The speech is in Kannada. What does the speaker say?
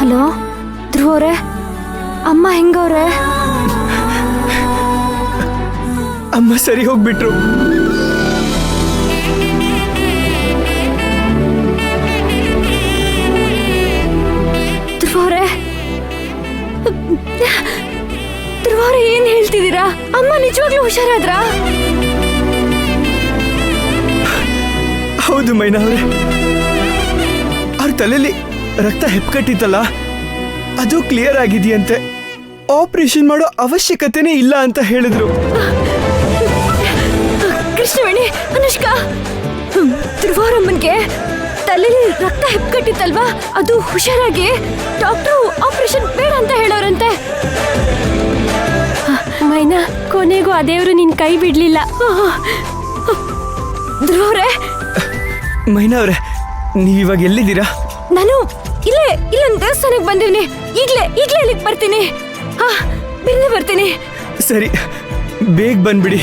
ಹಲೋ ಧ್ರುವರೇ, ಅಮ್ಮ ಹೆಂಗವ್ರೆ? ಅಮ್ಮ ಸರಿ ಹೋಗ್ಬಿಟ್ರು. ಧ್ರುವರೇ, ಏನ್ ಹೇಳ್ತಿದ್ದೀರಾ? ಅಮ್ಮ ನಿಜವಾಗ್ಲೂ ಹುಷಾರಾದ್ರ? ಹೌದು ಮೈನಾ ಅವರೇ, ಅವ್ರ ತಲೆಯಲ್ಲಿ ರಕ್ತ ಹೆಪ್ಪುಕಟ್ಟಿತ್ತಲ್ಲ, ಅದು ಕ್ಲಿಯರ್ ಆಗಿದೆಯಂತೆ. ಆಪರೇಷನ್ ಮಾಡೋ ಅವಶ್ಯಕತೆನೇ ಇಲ್ಲ ಅಂತ ಹೇಳಿದ್ರು. ಕೃಷ್ಣವೇಣಿ, ಅನುಷ್ಕಾ, ಧ್ರುವರಮ್ಮನ್ಗೆ ತಲೆಯಲ್ಲಿ ರಕ್ತ ಹೆಪ್ಪುಕಟ್ಟಿತ್ತಲ್ವಾ, ಅದು ಹುಷಾರಾಗಿ ಡಾಕ್ಟ್ರು ಆಪರೇಷನ್ ಬೇಡ ಅಂತ ಹೇಳೋರಂತೆ. ಮೈನಾ, ಕೊನೆಗೂ ಆ ದೇವರು ನಿನ್ ಕೈ ಬಿಡ್ಲಿಲ್ಲ. ಧ್ರುವರೇ. ಮೈನಾ ಅವರೇ, ನೀವಿವಾಗ ಎಲ್ಲಿದ್ದೀರಾ? ನಾನು ಇಲ್ಲೊಂದು ದೇವಸ್ಥಾನಕ್ಕೆ ಬಂದಿವ್ನಿ. ಈಗ್ಲೇ ಇಲ್ಲಿಗೆ ಬರ್ತೀನಿ. ಬೇಗನೆ ಬರ್ತೀನಿ. ಸರಿ, ಬೇಗ ಬಂದ್ಬಿಡಿ.